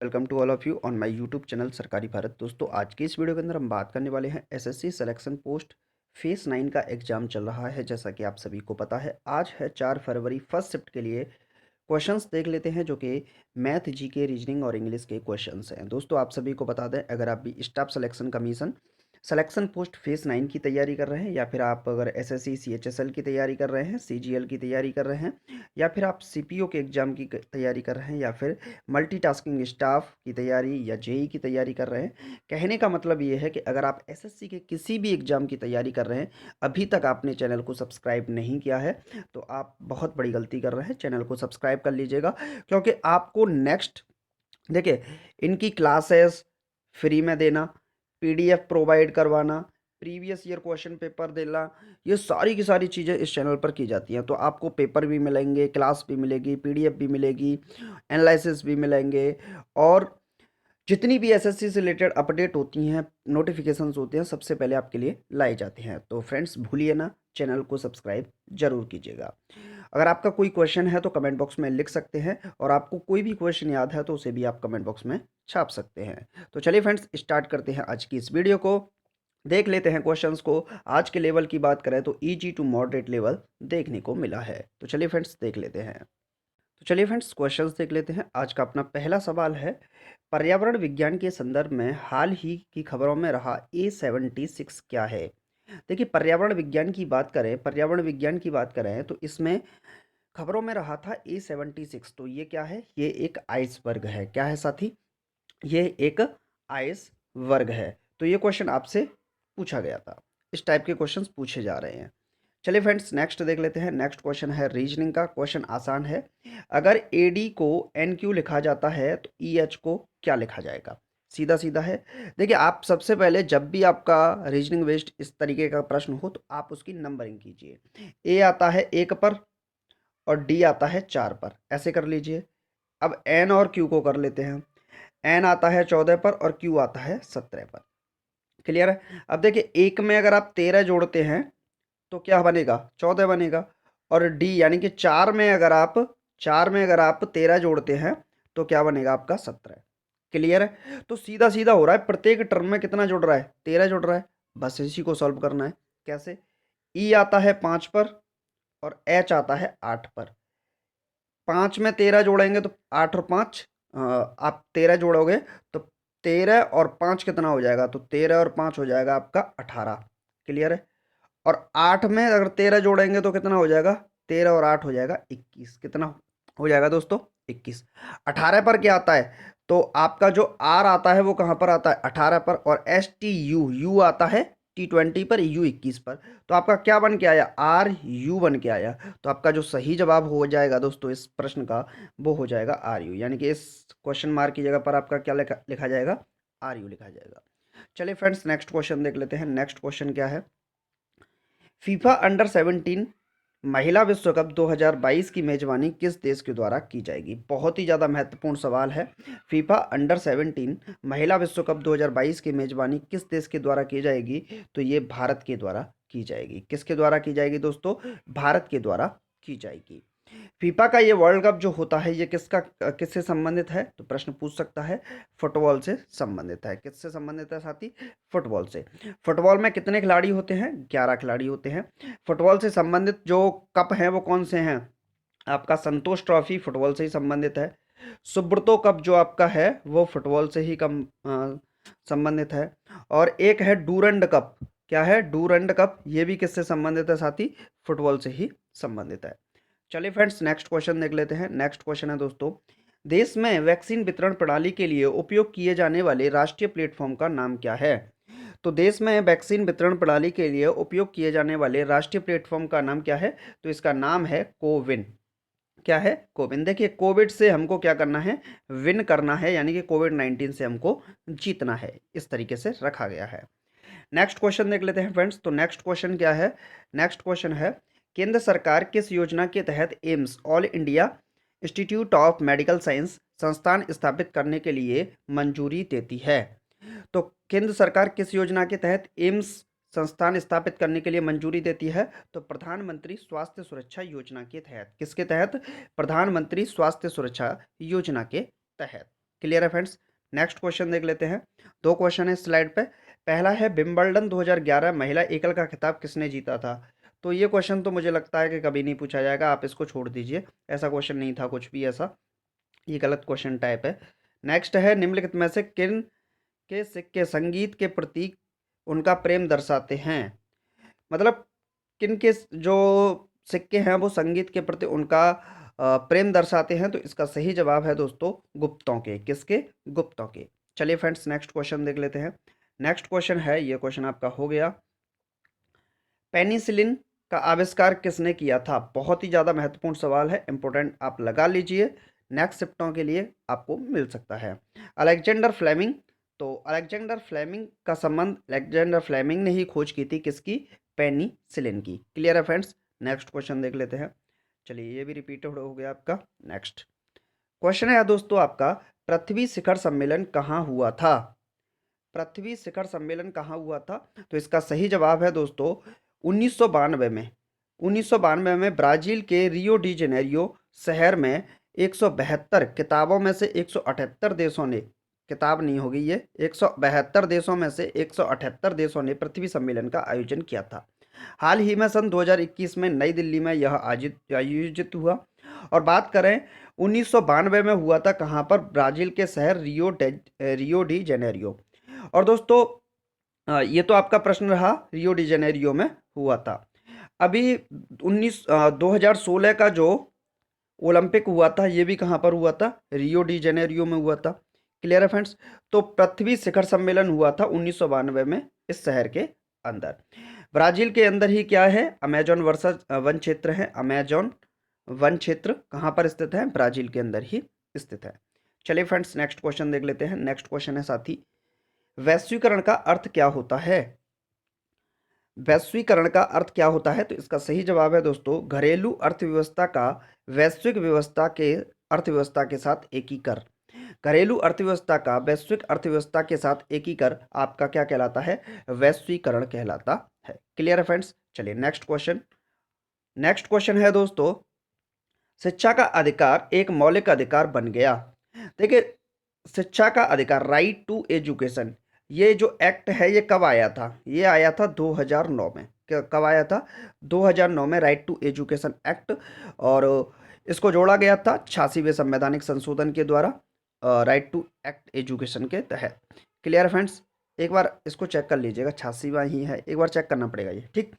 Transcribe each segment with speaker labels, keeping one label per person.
Speaker 1: Welcome to all of you on my YouTube channel Sarkari Bharat. दोस्तों, आज की इस वीडियो के अंदर हम बात करने वाले हैं एसएससी सिलेक्शन पोस्ट फेस 9 का एग्जाम चल रहा है। जैसा कि आप सभी को पता है, आज है 4 फरवरी। फर्स्ट शिफ्ट के लिए क्वेश्चंस देख लेते हैं, जो कि मैथ, जीके, रीजनिंग और इंग्लिश के क्वेश्चंस हैं। दोस्तों, आप सभी को बता दें, अगर आप भी staff selection commission selection post face 9 की तैयारी कर रहे हैं, या फिर आप अगर एसएससी सीएचएसएल की तैयारी कर रहे हैं, सीजीएल की तैयारी कर रहे हैं, या फिर आप सीपीओ के एग्जाम की तैयारी कर रहे हैं, या फिर मल्टीटास्किंग स्टाफ की तैयारी या जेई की तैयारी कर रहे हैं, कहने का मतलब ये है कि अगर आप एसएससी के किसी भी एग्जाम की तैयारी कर रहे हैं, अभी तक आपने चैनल को सब्सक्राइब नहीं किया है, तो आप बहुत बड़ी गलती कर रहे हैं। चैनल को सब्सक्राइब कर लीजिएगा, क्योंकि आपको नेक्स्ट देखिए, इनकी क्लासेस फ्री में देना, पीडीएफ प्रोवाइड करवाना, प्रीवियस ईयर क्वेश्चन पेपर देना, ये सारी की सारी चीज़ें इस चैनल पर की जाती हैं। तो आपको पेपर भी मिलेंगे, क्लास भी मिलेगी, पीडीएफ भी मिलेगी, एनालिसिस भी मिलेंगे, और जितनी भी एसएससी से रिलेटेड अपडेट होती हैं, नोटिफिकेशंस होते हैं, सबसे पहले आपके लिए लाए जाते हैं। तो फ्रेंड्स, भूलिए ना, चैनल को सब्सक्राइब जरूर कीजिएगा। अगर आपका कोई क्वेश्चन है तो कमेंट बॉक्स में लिख सकते हैं, और आपको कोई भी क्वेश्चन याद है तो उसे भी आप कमेंट बॉक्स में छाप सकते हैं। तो चलिए फ्रेंड्स, स्टार्ट करते हैं आज की इस वीडियो को। देख लेते हैं क्वेश्चंस को। आज के लेवल की बात करें तो ईजी टू मॉडरेट लेवल देखने को मिला है। तो चलिए फ्रेंड्स, देख लेते हैं। तो चलिए फ्रेंड्स, क्वेश्चंस देख लेते हैं। आज का अपना पहला सवाल है, पर्यावरण विज्ञान के संदर्भ में हाल ही की खबरों में रहा A76 क्या है? देखिए, पर्यावरण विज्ञान की बात करें तो इसमें खबरों में रहा था A76। तो ये क्या है? ये एक आइसबर्ग है। क्या है साथी? ये एक आइसबर्ग है। तो ये क्वेश्चन आपसे पूछा गया था। इस टाइप के क्वेश्चंस पूछे जा रहे हैं। चलिए फ्रेंड्स, नेक्स्ट देख लेते हैं। नेक्स्ट क्वेश्चन है रीजनिंग का। क्वेश्चन आसान है। अगर एडी को एन क्यू लिखा जाता है तो ई एच को क्या लिखा जाएगा? सीधा सीधा है। देखिए, आप सबसे पहले जब भी आपका रीजनिंग बेस्ड इस तरीके का प्रश्न हो तो आप उसकी नंबरिंग कीजिए। ए आता है 1 पर और डी आता है 4 पर, ऐसे कर लीजिए। अब एन और क्यू को कर लेते हैं। एन आता है 14 पर और क्यू आता है 17 पर। क्लियर है? अब देखिए, एक में अगर आप 13 जोड़ते हैं तो क्या बनेगा? 14 बनेगा। और डी यानी कि चार में अगर आप 13 जोड़ते हैं तो क्या बनेगा आपका? 17। क्लियर है? तो सीधा सीधा हो रहा है, प्रत्येक टर्म में कितना जुड़ रहा है? 13 जुड़ रहा है। बस इसी को सॉल्व करना है। कैसे? ई आता है 5 पर और एच आता है 8 पर। 5 में 13 जोड़ेंगे तो 8 और 5, आप 13 जोड़ोगे तो 13 और 5 कितना हो जाएगा? तो 13 और 5 हो जाएगा आपका 18। क्लियर है? और 8 में अगर 13 जोड़ेंगे तो कितना हो जाएगा? 13 और 8 हो जाएगा 21। कितना हो जाएगा दोस्तों? 21। 18 पर क्या आता है? तो आपका जो आर आता है वो कहाँ पर आता है? 18 पर। और एस टी यू, यू आता है T20 पर, यू 21 पर। तो आपका क्या बन के आया? आर यू बन के आया। तो आपका जो सही जवाब हो जाएगा दोस्तों इस प्रश्न का, वो हो जाएगा आर यू। यानी कि इस क्वेश्चन मार्क की जगह पर आपका क्या लिखा जाएगा? आर यू लिखा जाएगा। चलिए फ्रेंड्स, नेक्स्ट क्वेश्चन देख लेते हैं। नेक्स्ट क्वेश्चन क्या है? फीफा अंडर 17 महिला विश्व कप 2022 की मेजबानी किस देश के द्वारा की जाएगी? बहुत ही ज़्यादा महत्वपूर्ण सवाल है। फीफा अंडर 17 महिला विश्व कप 2022 की मेजबानी किस देश के द्वारा की जाएगी? तो ये भारत के द्वारा की जाएगी। किसके द्वारा की जाएगी दोस्तों? भारत के द्वारा की जाएगी। फीफा का ये वर्ल्ड कप जो होता है, ये किससे संबंधित है? तो प्रश्न पूछ सकता है। फुटबॉल से संबंधित है। किससे संबंधित है साथी? फुटबॉल से। फुटबॉल में कितने खिलाड़ी होते हैं? 11 खिलाड़ी होते हैं। फुटबॉल से संबंधित जो कप हैं वो कौन से हैं? आपका संतोष ट्रॉफी फुटबॉल से ही संबंधित है। सुब्रतो कप जो आपका है वो फुटबॉल से ही संबंधित है। और एक है डूरंड कप। क्या है? Durand cup. ये भी किससे संबंधित है साथी? फुटबॉल से ही संबंधित है। चलिए फ्रेंड्स, नेक्स्ट क्वेश्चन देख लेते हैं। नेक्स्ट क्वेश्चन है दोस्तों, देश में वैक्सीन वितरण प्रणाली के लिए उपयोग किए जाने वाले राष्ट्रीय प्लेटफॉर्म का नाम क्या है? तो देश में वैक्सीन वितरण प्रणाली के लिए उपयोग किए जाने वाले राष्ट्रीय प्लेटफॉर्म का नाम क्या है? तो इसका नाम है कोविन। क्या है? कोविन। देखिए, कोविड से हमको क्या करना है? विन करना है, यानी कि कोविड-19 से हमको जीतना है। इस तरीके से रखा गया है। नेक्स्ट क्वेश्चन देख लेते हैं फ्रेंड्स। तो नेक्स्ट क्वेश्चन क्या है? नेक्स्ट क्वेश्चन है, केंद्र सरकार किस योजना के तहत AIIMS all India institute of medical science संस्थान स्थापित करने के लिए मंजूरी देती है? तो केंद्र सरकार किस योजना के तहत एम्स संस्थान स्थापित करने के लिए मंजूरी देती है? तो प्रधानमंत्री स्वास्थ्य सुरक्षा योजना के तहत। किसके तहत? प्रधानमंत्री स्वास्थ्य सुरक्षा योजना के तहत। क्लियर है फ्रेंड्स। नेक्स्ट क्वेश्चन देख लेते हैं। दो क्वेश्चन है स्लाइड पे। पहला है विंबलडन 2011 महिला एकल का खिताब किसने जीता था। तो ये क्वेश्चन तो मुझे लगता है कि कभी नहीं पूछा जाएगा, आप इसको छोड़ दीजिए, ऐसा क्वेश्चन नहीं था कुछ भी ऐसा, ये गलत क्वेश्चन टाइप है। नेक्स्ट है निम्नलिखित में से किन के सिक्के संगीत के प्रति उनका प्रेम दर्शाते हैं। मतलब किन के जो सिक्के हैं वो संगीत के प्रति उनका प्रेम दर्शाते हैं। तो इसका सही जवाब है दोस्तों गुप्तों के। किसके? गुप्तों के। चलिए फ्रेंड्स नेक्स्ट क्वेश्चन देख लेते हैं। नेक्स्ट क्वेश्चन है, ये क्वेश्चन आपका हो गया, पेनिसिलिन का आविष्कार किसने किया था। बहुत ही ज़्यादा महत्वपूर्ण सवाल है, इंपॉर्टेंट, आप लगा लीजिए, नेक्स्ट शिफ्टों के लिए आपको मिल सकता है। Alexander Fleming. तो अलेक्जेंडर फ्लेमिंग का संबंध, अलेक्जेंडर फ्लेमिंग ने ही खोज की थी किसकी? पेनिसिलिन की। क्लियर है फ्रेंड्स। नेक्स्ट क्वेश्चन देख लेते हैं। चलिए ये भी रिपीटेड हो गया आपका। नेक्स्ट क्वेश्चन है दोस्तों आपका, पृथ्वी शिखर सम्मेलन कहाँ हुआ था। पृथ्वी शिखर सम्मेलन कहाँ हुआ था। तो इसका सही जवाब है दोस्तों 1992 में। 1992 में ब्राजील के रियो डी जेनेरियो शहर में 172 किताबों में से 178 देशों ने, किताब नहीं होगी ये, 172 देशों में से 178 देशों ने पृथ्वी सम्मेलन का आयोजन किया था। हाल ही में सन 2021 में नई दिल्ली में यह आयोजित हुआ। और बात करें 1992 में हुआ था कहाँ पर? ब्राजील के शहर रियो डी जेनेरियो। और दोस्तों ये तो आपका प्रश्न रहा, रियो डी जेनेरियो में हुआ था। अभी 2016 का जो ओलंपिक हुआ था ये भी कहाँ पर हुआ था? रियो डी जेनेरियो में हुआ था। क्लियर है फ्रेंड्स। तो पृथ्वी शिखर सम्मेलन हुआ था 1992 में इस शहर के अंदर। ब्राजील के अंदर ही क्या है? अमेजोन वर्षा वन क्षेत्र है। अमेजोन वन क्षेत्र कहाँ पर स्थित है? ब्राजील के अंदर ही स्थित है। चलिए फ्रेंड्स नेक्स्ट क्वेश्चन देख लेते हैं। नेक्स्ट क्वेश्चन है साथी, वैश्वीकरण का अर्थ क्या होता है। वैश्वीकरण का अर्थ क्या होता है। तो इसका सही जवाब है दोस्तों घरेलू अर्थव्यवस्था का वैश्विक अर्थव्यवस्था के साथ एकीकरण। घरेलू अर्थव्यवस्था का वैश्विक अर्थव्यवस्था के साथ एकीकरण आपका क्या कहलाता है? वैश्वीकरण कहलाता है। क्लियर है फ्रेंड्स। चलिए नेक्स्ट क्वेश्चन। नेक्स्ट क्वेश्चन है दोस्तों, शिक्षा का अधिकार एक मौलिक अधिकार बन गया। देखिए शिक्षा का अधिकार, राइट टू एजुकेशन, ये जो एक्ट है ये कब आया था? ये आया था 2009 में। कब आया था? 2009 में राइट टू एजुकेशन एक्ट। और इसको जोड़ा गया था 86वें संवैधानिक संशोधन के द्वारा, राइट टू एक्ट एजुकेशन के तहत। Clear friends. एक बार इसको चेक कर लीजिएगा, 86वां ही है, एक बार चेक करना पड़ेगा ये, ठीक।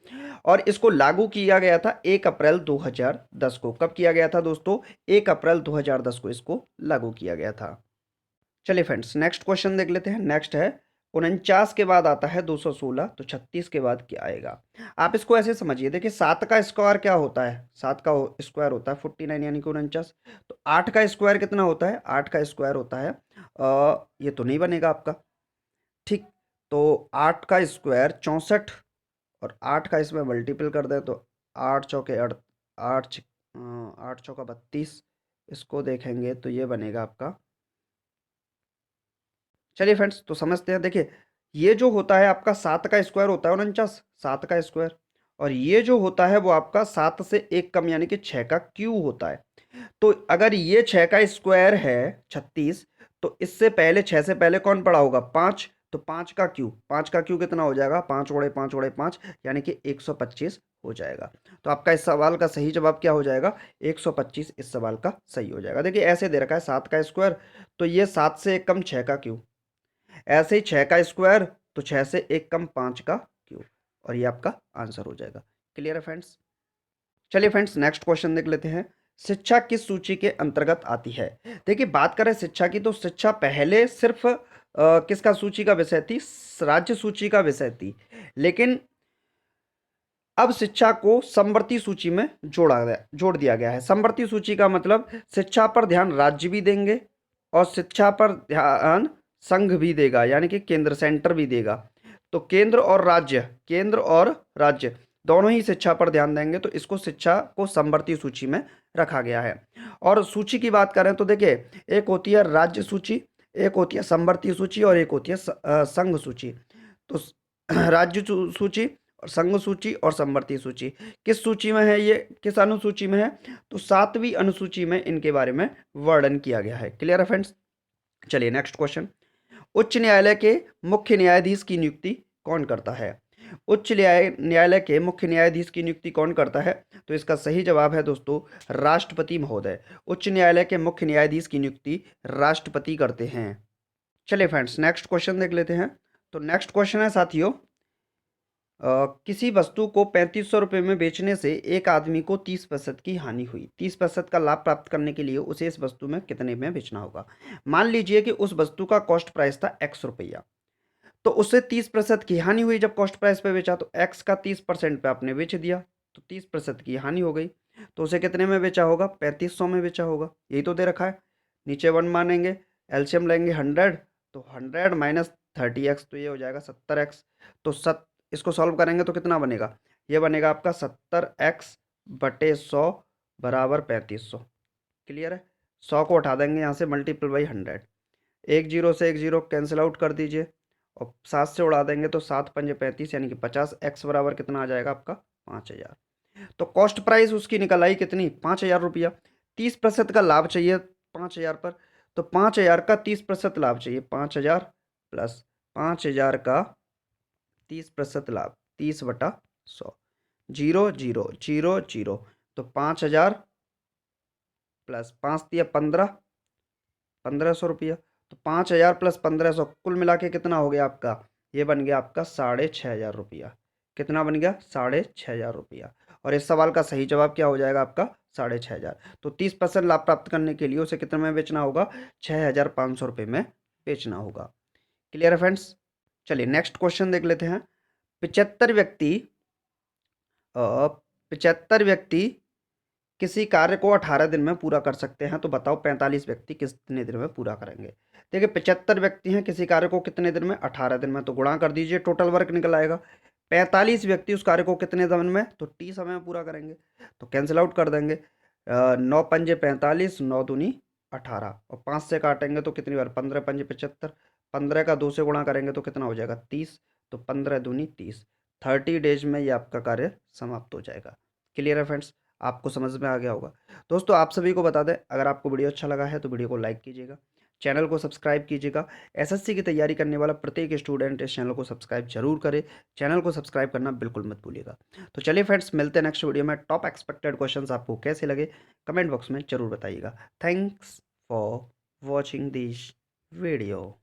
Speaker 1: और इसको लागू किया गया था 1 अप्रैल 2010 को। कब किया गया था दोस्तों? 1 अप्रैल 2010 को इसको लागू किया गया था। चलिए फ्रेंड्स नेक्स्ट क्वेश्चन देख लेते हैं। नेक्स्ट है 49 के बाद आता है 216, तो 36 के बाद क्या आएगा? आप इसको ऐसे समझिए, देखिए 7 का स्क्वायर क्या होता है? 7 का स्क्वायर होता है 49 यानी कि 49। तो 8 का स्क्वायर कितना होता है? 8 का स्क्वायर होता है ये तो नहीं बनेगा आपका, ठीक। तो 8 का स्क्वायर 64, और 8 का इसमें मल्टीपल कर दें तो 8 चौके 8, 8 चौका 32, इसको देखेंगे तो ये बनेगा आपका। चलिए फ्रेंड्स तो समझते हैं। देखिए ये जो होता है आपका 7 का स्क्वायर होता है 49, 7 का स्क्वायर, और ये जो होता है वो आपका 7 से 1 कम यानी कि 6 का क्यूब होता है। तो अगर ये 6 का स्क्वायर है 36, तो इससे पहले 6 से पहले कौन पड़ा होगा? 5। तो 5 का क्यूब, 5 का क्यूब कितना हो जाएगा? 5 ओढ़े 5 ओढ़े 5 यानी कि 125 हो जाएगा। तो आपका इस सवाल का सही जवाब क्या हो जाएगा? 125 इस सवाल का सही हो जाएगा। देखिए ऐसे दे रखा है 7 का स्क्वायर, तो ये 7 से 1 कम 6 का क्यूब, ऐसे ही 6 का स्क्वायर तो 6 से 1 कम 5 का क्यूब, और ये आपका आंसर हो जाएगा। क्लियर है फ्रेंड्स। चलिए फ्रेंड्स नेक्स्ट क्वेश्चन देख लेते हैं। शिक्षा किस सूची के अंतर्गत आती है? देखिए बात करें शिक्षा की, तो शिक्षा पहले सिर्फ किसका सूची का विषय थी? राज्य सूची का विषय थी। लेकिन अब शिक्षा को समवर्ती सूची में जोड़ दिया गया है। समवर्ती सूची का मतलब शिक्षा पर ध्यान राज्य भी देंगे और शिक्षा पर ध्यान संघ भी देगा, यानी कि केंद्र, सेंटर भी देगा। तो केंद्र और राज्य दोनों ही शिक्षा पर ध्यान देंगे, तो इसको शिक्षा को समवर्ती सूची में रखा गया है। और सूची की बात करें तो देखिए एक होती है राज्य सूची, एक होती है समवर्ती सूची, और एक होती है संघ सूची। तो राज्य सूची और संघ सूची और समवर्ती सूची किस सूची में है? ये किस अनुसूची में है? तो 7वीं अनुसूची में इनके बारे में वर्णन किया गया है। क्लियर है फ्रेंड्स। चलिए नेक्स्ट क्वेश्चन। उच्च न्यायालय के मुख्य न्यायाधीश की नियुक्ति कौन करता है? उच्च न्यायालय के मुख्य न्यायाधीश की नियुक्ति कौन करता है? तो इसका सही जवाब है दोस्तों राष्ट्रपति महोदय। उच्च न्यायालय के मुख्य न्यायाधीश की नियुक्ति राष्ट्रपति करते हैं। चलिए फ्रेंड्स नेक्स्ट क्वेश्चन देख लेते हैं। तो नेक्स्ट क्वेश्चन है साथियों, किसी वस्तु को 3500 रुपये में बेचने से एक आदमी को 30% की हानि हुई। 30% का लाभ प्राप्त करने के लिए उसे इस वस्तु में कितने में बेचना होगा? मान लीजिए कि उस वस्तु का कॉस्ट प्राइस था x रुपया, तो उससे 30% की हानि हुई। जब कॉस्ट प्राइस पे बेचा तो x का 30% पे आपने बेच दिया, तो 30% की हानि हो गई। तो उसे कितने में बेचा होगा? 3500 में बेचा होगा। यही तो दे रखा है। नीचे 1 मानेंगे, एलसीएम लेंगे 100, तो 100 माइनस 30x, तो ये हो जाएगा 70x। तो इसको सॉल्व करेंगे तो कितना बनेगा? ये बनेगा आपका 70x बटे 100 बराबर 3500। क्लियर है? 100 को उठा देंगे यहाँ से, मल्टीपल बाई 100। एक जीरो से एक जीरो कैंसिल आउट कर दीजिए और 7 से उड़ा देंगे तो 7 पंजे 35 यानी कि 50। x बराबर कितना आ जाएगा आपका? 5000। तो कॉस्ट प्राइस उसकी निकल आई कितनी? 5000 रुपया। 30% का लाभ चाहिए 5000 पर, तो 5000 का 30% लाभ चाहिए। 5000 प्लस 5000 का 30% लाभ, 30/100। जीरो जीरो जीरो जीरो, तो 5000 प्लस 5 दिया 15, 1500 रुपया। तो 5000 प्लस 1500 कुल मिला के कितना हो गया आपका? ये बन गया आपका 6500 रुपया। कितना बन गया? 6500 रुपया। और इस सवाल का सही जवाब क्या हो जाएगा आपका? 6500। तो 30% लाभ प्राप्त करने के लिए उसे कितने में बेचना होगा? 6500 रुपये में बेचना होगा। क्लियर है फ्रेंड्स? चलिए नेक्स्ट क्वेश्चन देख लेते हैं। 75 व्यक्ति 75 व्यक्ति किसी कार्य को 18 दिन में पूरा कर सकते हैं, तो बताओ 45 व्यक्ति कितने दिन में पूरा करेंगे? देखिए 75 व्यक्ति हैं, किसी कार्य को कितने दिन में? 18 दिन में। तो गुणा कर दीजिए, टोटल वर्क निकल आएगा। 45 व्यक्ति उस कार्य को कितने दिन में? तो टी समय में पूरा करेंगे। तो कैंसिल आउट कर देंगे। 9 पंजे 45, 9 दूनी 18, और 5 से काटेंगे तो कितनी बार? 15 पंजे 75, 15 का 2 से गुणा करेंगे तो कितना हो जाएगा? 30। तो 15 दूनी 30, 30 डेज में ये आपका कार्य समाप्त हो जाएगा। क्लियर है फ्रेंड्स? आपको समझ में आ गया होगा। दोस्तों आप सभी को बता दें, अगर आपको वीडियो अच्छा लगा है तो वीडियो को लाइक कीजिएगा, चैनल को सब्सक्राइब कीजिएगा। एसएससी की तैयारी करने वाला प्रत्येक स्टूडेंट इस चैनल को सब्सक्राइब जरूर करे। चैनल को सब्सक्राइब करना बिल्कुल मत भूलिएगा। तो चलिए फ्रेंड्स, मिलते हैं नेक्स्ट वीडियो में। टॉप एक्सपेक्टेड क्वेश्चंस आपको कैसे लगे कमेंट बॉक्स में जरूर बताइएगा। Thanks for watching this video.